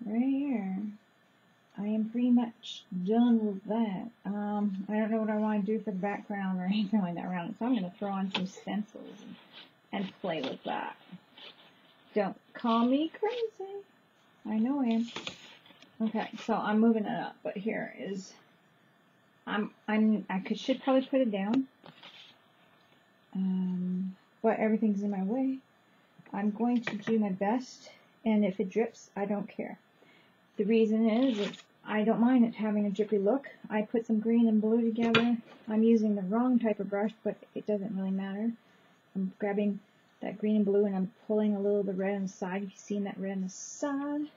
right here. I am pretty much done with that. I don't know what I want to do for the background or anything like that around it, so I'm going to throw on some stencils and play with that. Don't call me crazy. I know I am. Okay, so I'm moving it up, but here is, I should probably put it down, but everything's in my way. I'm going to do my best, and if it drips, I don't care. The reason is I don't mind it having a drippy look. I put some green and blue together. I'm using the wrong type of brush, but it doesn't really matter. I'm grabbing that green and blue and I'm pulling a little of the red on the side. You've seen that red on the side.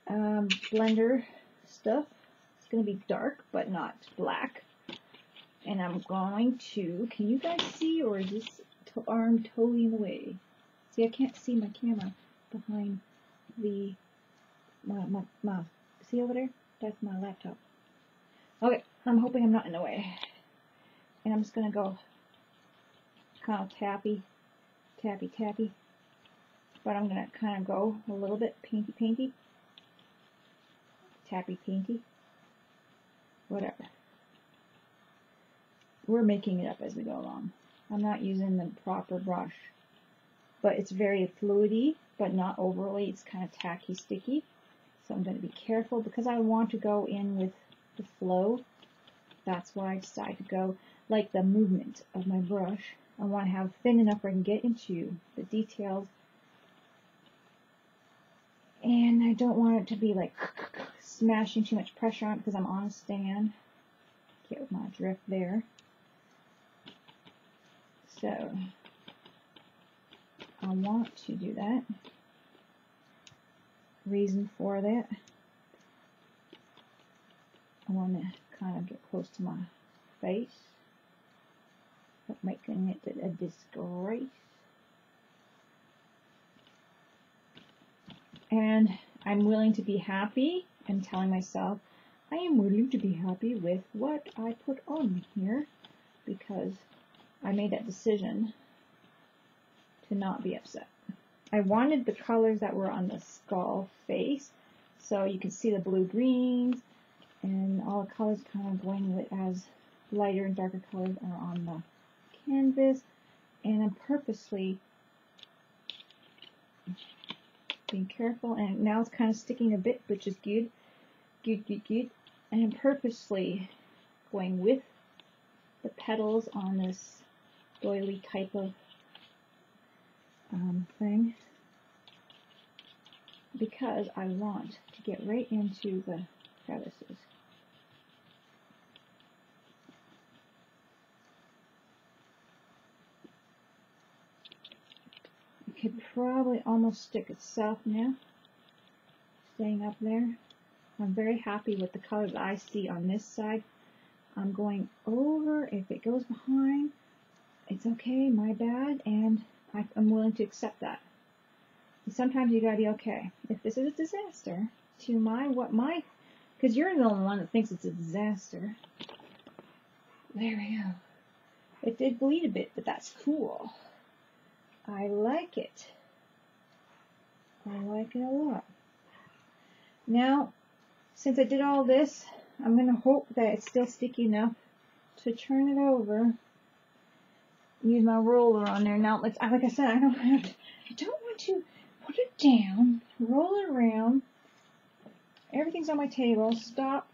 Blender stuff. It's going to be dark, but not black. And I'm going to, can you guys see, or is this arm totally in the way? See, I can't see my camera behind the my see over there? That's my laptop. Okay, I'm hoping I'm not in the way. And I'm just gonna go kind of tappy, tappy, tappy. But I'm gonna kind of go a little bit painty, painty, tappy, painty, whatever. We're making it up as we go along. I'm not using the proper brush, but it's very fluidy, but not overly. It's kind of tacky, sticky. So I'm going to be careful because I want to go in with the flow. That's why I decided to go like the movement of my brush. I want to have thin enough where I can get into the details. And I don't want it to be like smashing too much pressure on it because I'm on a stand. Get my drift there. So I want to do that. Reason for that, I want to kind of get close to my face, but making it a disgrace. And I'm willing to be happy. I'm telling myself I am willing to be happy with what I put on here because I made that decision to not be upset. I wanted the colors that were on the skull face, so you can see the blue-greens and all the colors kind of going with as lighter and darker colors are on the canvas, and I'm purposely being careful, and now it's kind of sticking a bit, which is good, and I'm purposely going with the petals on this doily type of thing because I want to get right into the crevices. It could probably almost stick itself now, staying up there. I'm very happy with the colors I see on this side. I'm going over. If it goes behind, it's okay, my bad, and I'm willing to accept that. And sometimes you gotta be okay. If this is a disaster to because you're the only one that thinks it's a disaster. There we go. It did bleed a bit, but that's cool. I like it. I like it a lot. Now, since I did all this, I'm gonna hope that it's still sticky enough to turn it over. Use my roller on there. Now, like I said, I don't want to put it down, roll it around. Everything's on my table. Stop.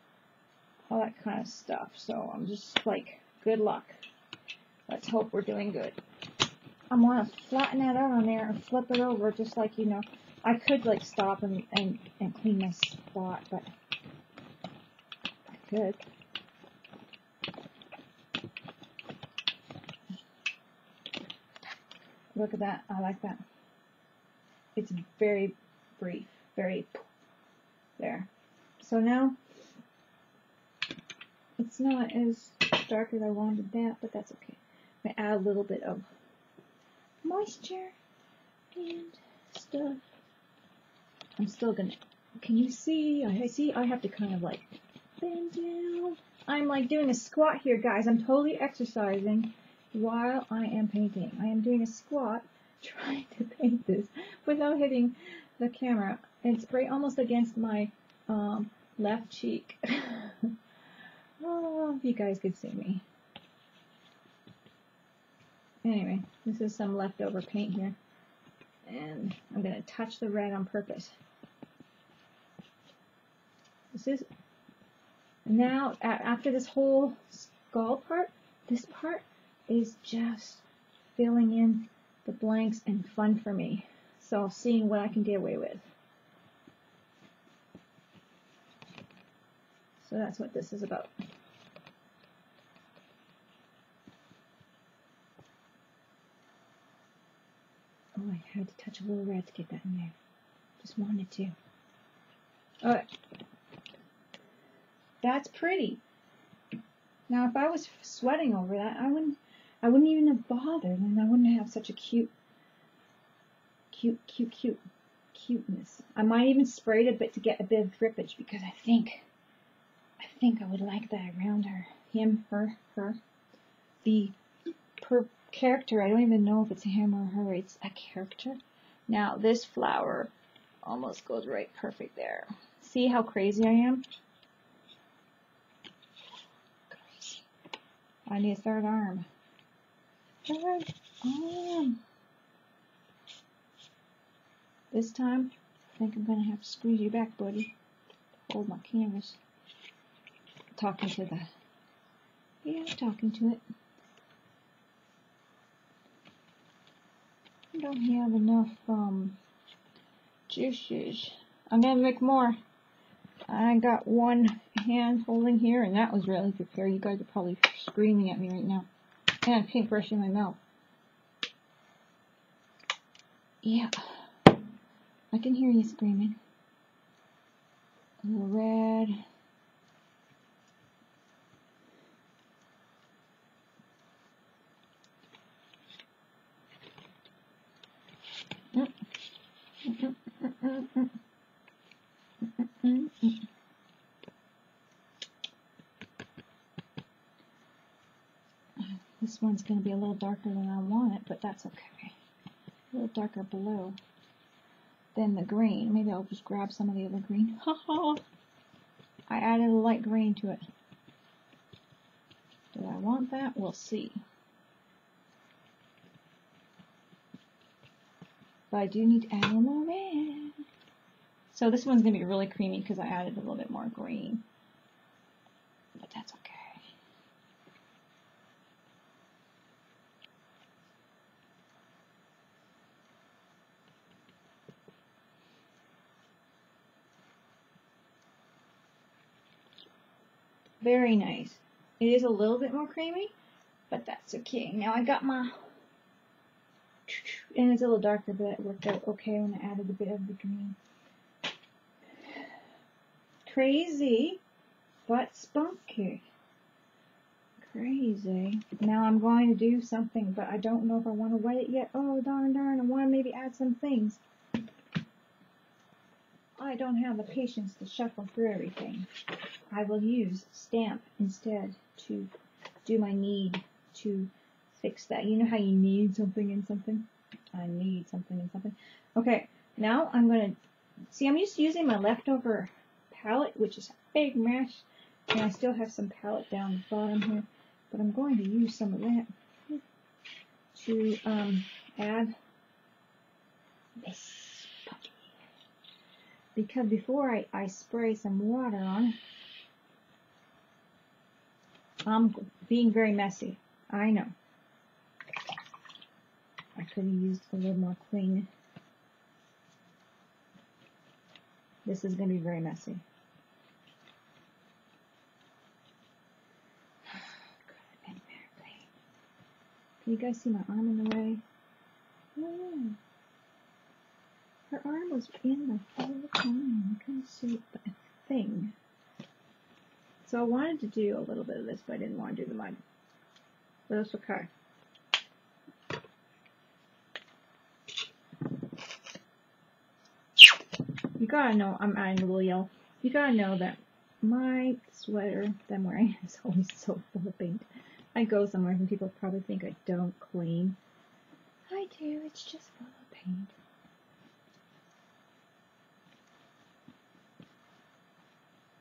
All that kind of stuff. So I'm just like, good luck. Let's hope we're doing good. I'm gonna flatten that out on there and flip it over, just like, you know. I could like stop and clean my spot, but I could. Look at that. I like that. It's very brief. Very there. So now, it's not as dark as I wanted that, but that's okay. I'm going to add a little bit of moisture and stuff. I'm still going to, can you see? I have to kind of like bend down. I'm like doing a squat here, guys. I'm totally exercising while I am painting. I am doing a squat trying to paint this without hitting the camera. and spray almost against my left cheek. Oh, if you guys could see me. Anyway, this is some leftover paint here. And I'm going to touch the red on purpose. This is, now, after this whole skull part, this part is just filling in the blanks and fun for me. So seeing what I can get away with. So that's what this is about. Oh, I had to touch a little red to get that in there. Just wanted to. Alright. That's pretty. Now, if I was sweating over that, I wouldn't even have bothered, and I wouldn't have such a cuteness. I might even spray it a bit to get a bit of drippage, because I think I would like that around her. Him, her. The character, I don't even know if it's him or her, it's a character. Now, this flower almost goes right perfect there. See how crazy I am? Crazy. I need a third arm. Third arm. This time, I think I'm going to have to squeeze you back, buddy. Hold my canvas. Talking to the... Yeah, I'm talking to it. I don't have enough juices. I'm going to make more. I got one hand holding here, and that was really prepared. You guys are probably screaming at me right now. And a paintbrush in my mouth. Yeah. I can hear you screaming. A little red. This one's going to be a little darker than I want it, but that's okay. A little darker below than the green. Maybe I'll just grab some of the other green. Haha! I added a light green to it. Do I want that? We'll see. But I do need to add a little red. So this one's going to be really creamy because I added a little bit more green. But that's okay. Very nice. It is a little bit more creamy, but that's okay. Now I got my... And it's a little darker, but it worked out okay when I added a bit of the green. Crazy, but spunky. Crazy. Now I'm going to do something, but I don't know if I want to wet it yet. Oh, darn. I want to maybe add some things. I don't have the patience to shuffle through everything. I will use stamp instead to do my need to fix that. You know how you need something in something? I need something in something. Okay, now I'm going to... See, I'm just using my leftover palette, which is a big mess. And I still have some palette down the bottom here. But I'm going to use some of that to add this puppy. Because before I spray some water on it, I'm being very messy. I know. I could have used a little more clean. This is going to be very messy. Can you guys see my arm in the way? Oh. Her arm was in the whole time. I couldn't see a thing. So I wanted to do a little bit of this, but I didn't want to do the mud. But that's okay. You gotta know, I'm adding a little yellow. You gotta know that my sweater that I'm wearing is always so full of paint. I go somewhere and people probably think I don't clean. I do, it's just full of paint.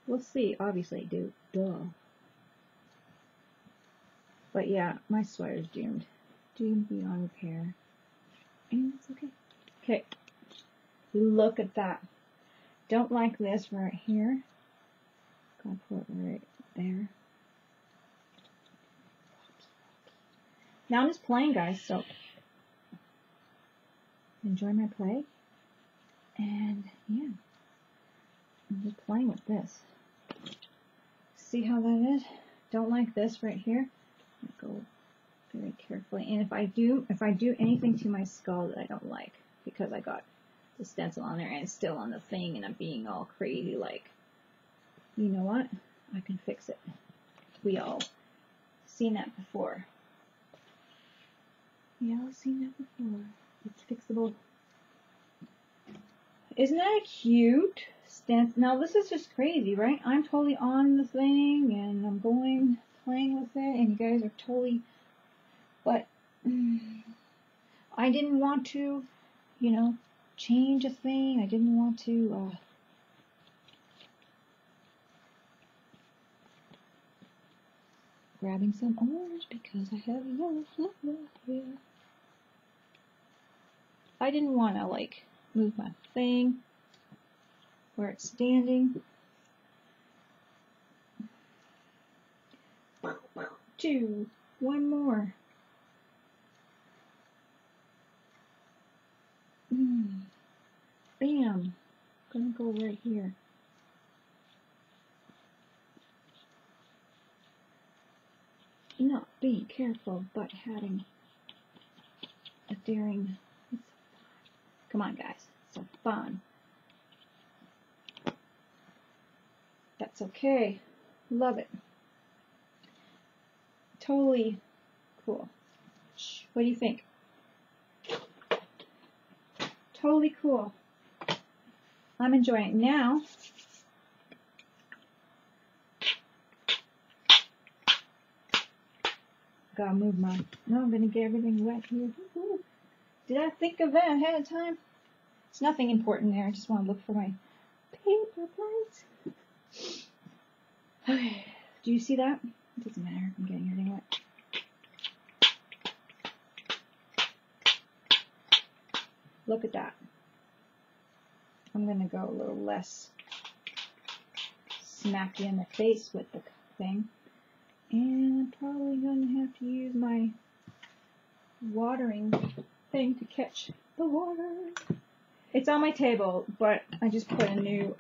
We'll see. Obviously I do. Duh. But yeah, my sweater's doomed. Doomed beyond repair. And it's okay. Okay. Look at that. Don't like this right here. Gotta put it right there. Now I'm just playing, guys, so enjoy my play. And yeah, I'm just playing with this. See how that is? Don't like this right here. Go very carefully. And if I do anything to my skull that I don't like, because I got the stencil on there and it's still on the thing and I'm being all crazy, like, you know what? I can fix it. We all seen that before. We all seen that before. It's fixable. Isn't that cute? Now this is just crazy, right? I'm totally on the thing and I'm playing with it, and you guys are totally, but I didn't want to, you know, change a thing. I didn't want to, grabbing some orange because I have yellow flower here. I didn't want to, like, move my thing where it's standing. 2, 1 more. Bam. Gonna go right here. Not being careful, but having a daring. Come on, guys. It's so fun. That's okay. Love it. Totally cool. What do you think? Totally cool. I'm enjoying it now. Gotta move my. No, I'm gonna get everything wet here. Woo-hoo. Did I think of that ahead of time? It's nothing important there. I just want to look for my paper plates. Okay. Do you see that? It doesn't matter. I'm getting everything wet. Look at that. I'm gonna go a little less smacky in the face with the thing. And I'm probably going to have to use my watering thing to catch the water. It's on my table, but I just put a new,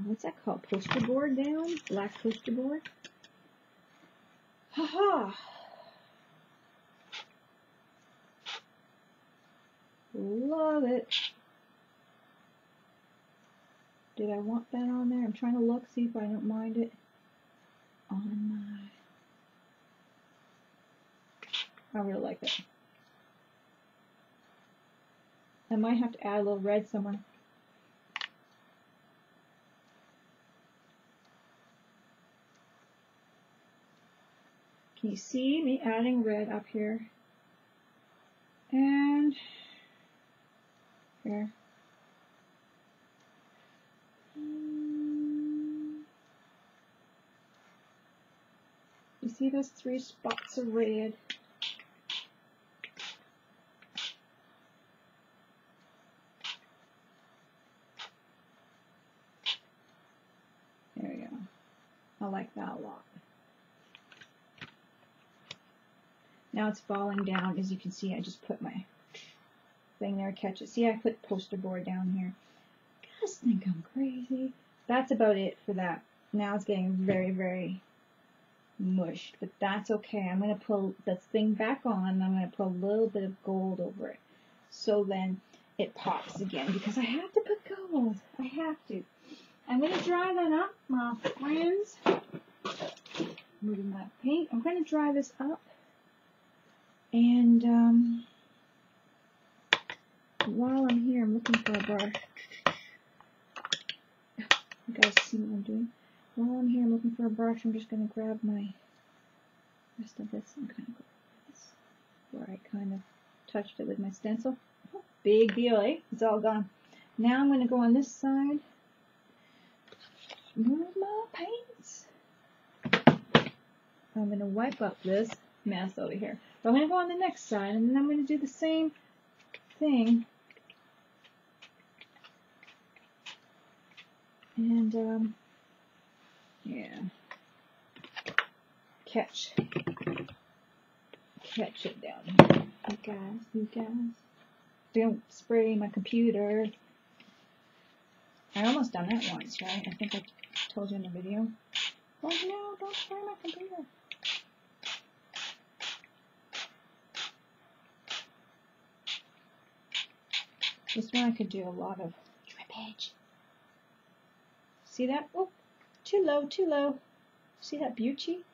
what's that called? Poster board down? Black poster board. Haha! Love it. Did I want that on there? I'm trying to look, see if I don't mind it. On my, I really like it. I might have to add a little red somewhere. Can you see me adding red up here? And here. You see those 3 spots of red? There we go. I like that a lot. Now it's falling down. As you can see, I just put my thing there to catch it. See, I put poster board down here. You guys think I'm crazy. That's about it for that. Now it's getting very, very mushed, but that's okay. I'm going to pull this thing back on, and I'm going to put a little bit of gold over it. So then it pops again, because I have to put gold. I have to. I'm going to dry that up, my friends. Moving my paint. I'm going to dry this up. And while I'm here, I'm looking for a brush. You guys see what I'm doing? While I'm here, I'm looking for a brush. I'm just going to grab my rest of this and kind of go like this, where I kind of touched it with my stencil. Oh, big deal, eh? It's all gone. Now I'm going to go on this side move my paints. I'm going to wipe up this mess over here. So I'm going to go on the next side, and then I'm going to do the same thing. And, yeah. Catch it down here. You guys. Don't spray my computer. I almost done that once, right? I think I told you in the video. Oh no, don't spray my computer. This one I could do a lot of drippage. See that? Oh, too low, too low. See that beauty?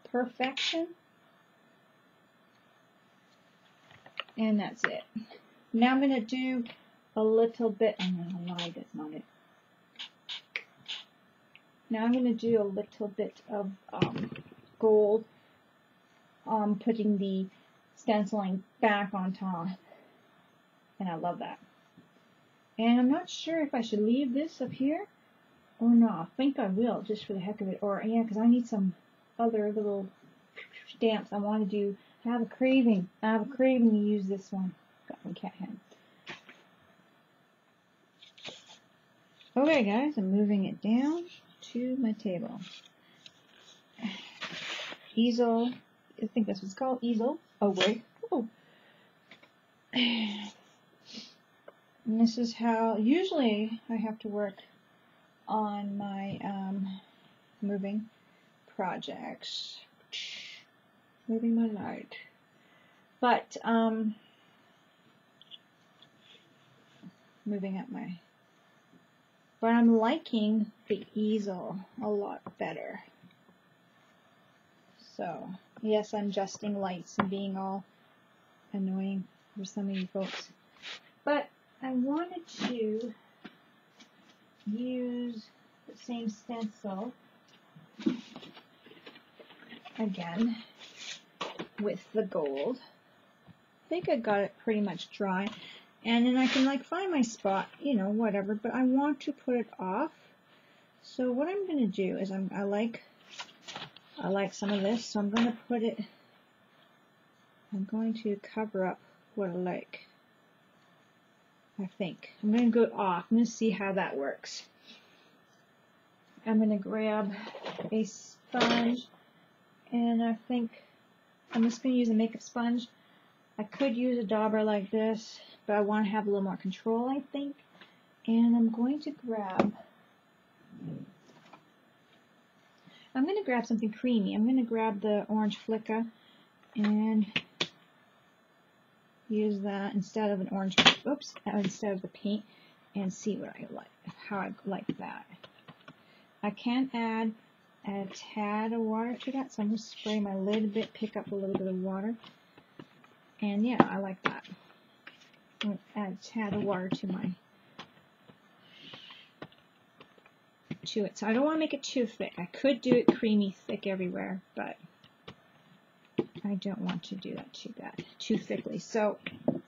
Perfection. And that's it. Now I'm going to do a little bit, I'm going to lie, that's not it. Now I'm going to do a little bit of gold, putting the stenciling back on top. And I love that. And I'm not sure if I should leave this up here or not. I think I will, just for the heck of it. Or, yeah, because I need some other little stamps I want to do. I have a craving to use this one. Got my cat hand. Okay, guys, I'm moving it down to my table. Easel, I think that's what it's called, easel. Oh, wait. Oh. And this is how, usually I have to work on my moving projects. Moving my light. But, moving up my, but I'm liking the easel a lot better. So, yes, I'm adjusting lights and being all annoying for some of you folks. But I wanted to use the same stencil again with the gold. I think I got it pretty much dry. And then I can like find my spot, you know, whatever, but I want to put it off. So what I'm going to do is I like some of this, so I'm going to put it, I'm going to cover up what I like. I think. I'm going to go off. I'm going to see how that works. I'm going to grab a sponge, and I think I'm just going to use a makeup sponge. I could use a dauber like this, but I want to have a little more control, I think. And I'm going to grab something creamy. I'm going to grab the orange Flicka and use that instead of an orange, instead of the paint, and see what I like, how I like that. I can add a tad of water to that, so I'm going to spray my lid a bit, pick up a little bit of water. And yeah, I like that. I'm going to add a tad of water to it. So I don't want to make it too thick. I could do it creamy thick everywhere, but I don't want to do that too thickly. So I'm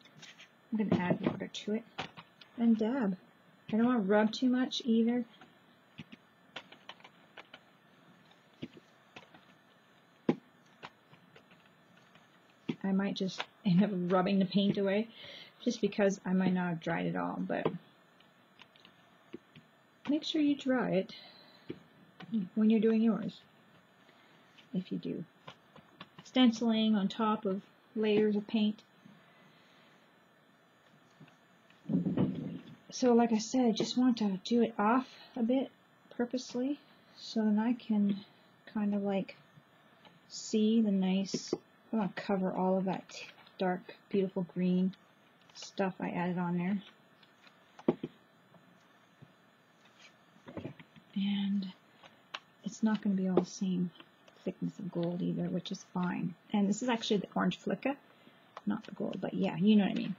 going to add water to it and dab. I don't want to rub too much either. I might just end up rubbing the paint away just because I might not have dried it all, but make sure you dry it when you're doing yours, if you do. Stenciling on top of layers of paint. So like I said, I just want to do it off a bit purposely so then I can kind of like see the nice, I want to cover all of that dark, beautiful green stuff I added on there. And it's not going to be all the same thickness of gold either, which is fine. And this is actually the orange Flicka, not the gold, but yeah, you know what I mean.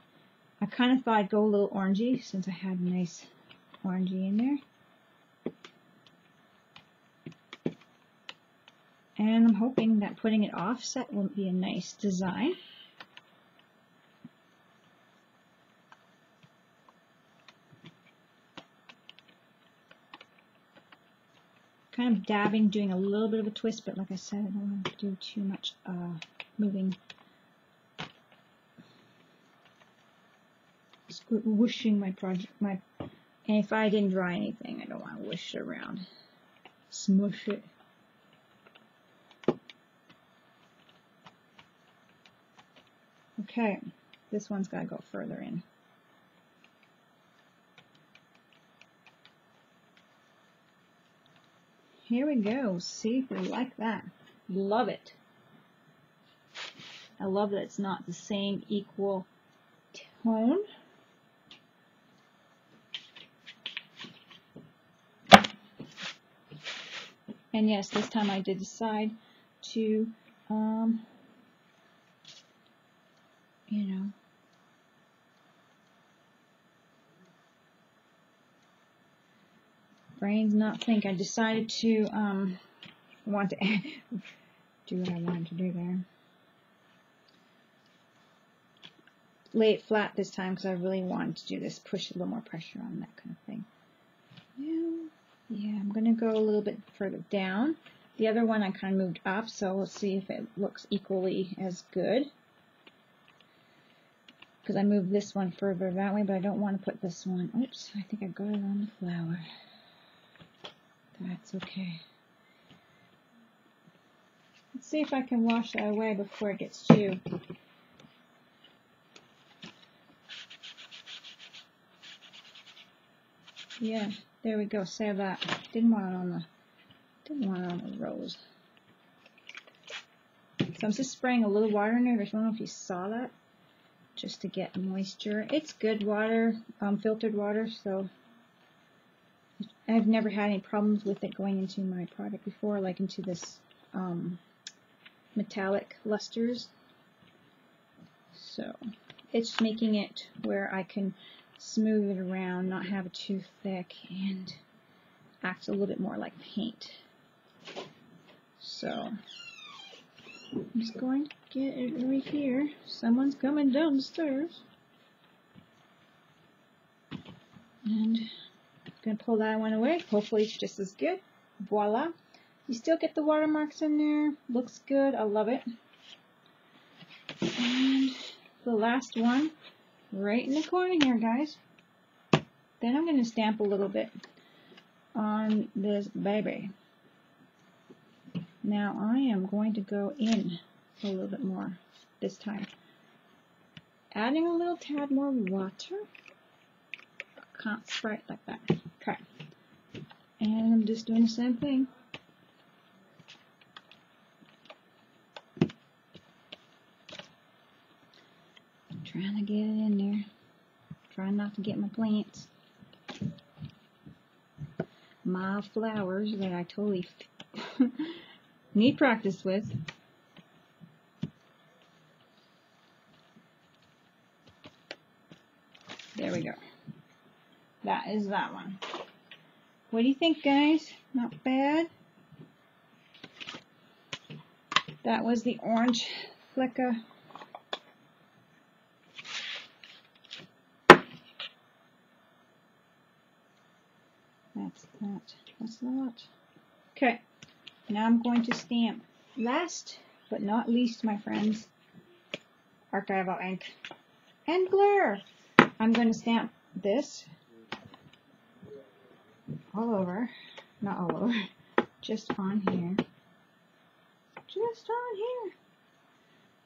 I kind of thought I'd go a little orangey since I had a nice orangey in there. And I'm hoping that putting it offset will be a nice design. kind of dabbing, doing a little bit of a twist, but like I said, I don't want to do too much moving. Whooshing my project, and if I didn't dry anything, I don't want to whoosh it around. Smush it. Okay, this one's got to go further in. Here we go. See if we like that. Love it. I love that it's not the same equal tone. And yes, this time I did decide to, you know, brains not think. I decided to want to do what I wanted to do there. Lay it flat this time because I really wanted to do this, push a little more pressure on that kind of thing. Yeah, I'm going to go a little bit further down. The other one I kind of moved up, so we'll see if it looks equally as good. Because I moved this one further that way, but I don't want to put this one. Oops, I think I got it on the flower. That's okay. Let's see if I can wash that away before it gets too. Yeah, there we go. Save that. Didn't want it on the rose. So I'm just spraying a little water in there. I don't know if you saw that, just to get moisture. It's good water, filtered water, so I've never had any problems with it going into my product before, like into this metallic lusters. So it's making it where I can smooth it around, not have it too thick, and act a little bit more like paint. So I'm just going to get it right here. Someone's coming down the stairs. And I'm going to pull that one away. Hopefully it's just as good. Voila. You still get the watermarks in there. Looks good. I love it. And the last one right in the corner here, guys. Then I'm going to stamp a little bit on this baby. Now I am going to go in a little bit more this time. Adding a little tad more water. I can't spray it like that. Okay. And I'm just doing the same thing. Trying to get it in there. Trying not to get my plants. My flowers that I totally need practice with. There we go. That is that one. What do you think, guys? Not bad. That was the orange flecka. That's that. Okay, now I'm going to stamp. Last but not least, my friends, archival ink and glare. I'm going to stamp this all over, not all over, just on here. Just on here.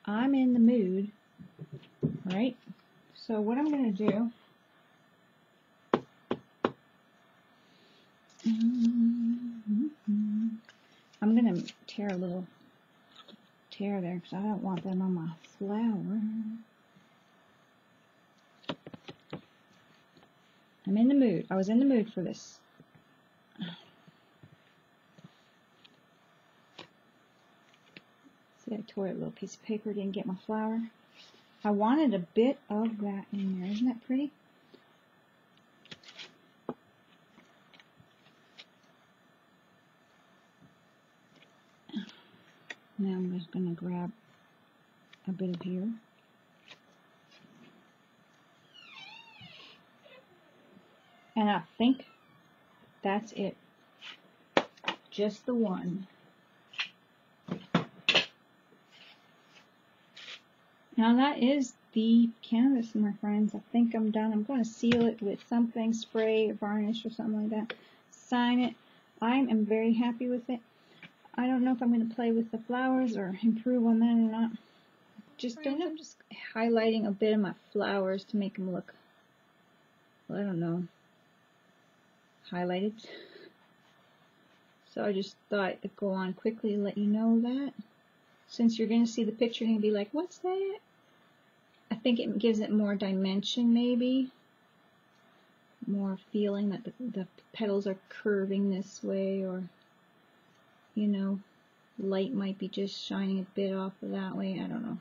I'm in the mood, right? So what I'm going to do, I'm going to tear a little tear there because I don't want them on my flower. I'm in the mood. I was in the mood for this. See, I tore a little piece of paper, didn't get my flower. I wanted a bit of that in there. Isn't that pretty? Now I'm just going to grab a bit of here. And I think that's it. just the one. Now that is the canvas, my friends. I think I'm done. I'm going to seal it with something, spray or varnish or something like that. Sign it. I am very happy with it. I don't know if I'm going to play with the flowers or improve on that or not. Just don't know. I'm just highlighting a bit of my flowers to make them look, well, I don't know, highlighted. So I just thought I'd go on quickly and let you know that. Since you're going to see the picture, you're going to be like, what's that? I think it gives it more dimension, maybe. More feeling that the petals are curving this way, or, you know, light might be just shining a bit off of that way. I don't know.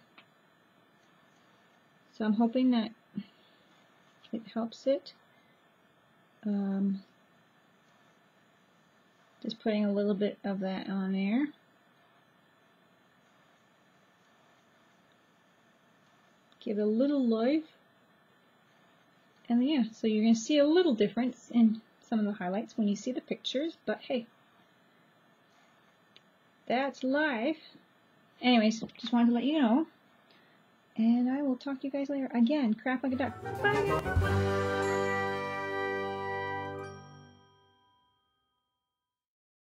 So I'm hoping that it helps it. Just putting a little bit of that on there. Give it a little life. And yeah, so you're going to see a little difference in some of the highlights when you see the pictures, but hey, that's life. Anyways, just wanted to let you know. And I will talk to you guys later. Again, craft like a duck. Bye!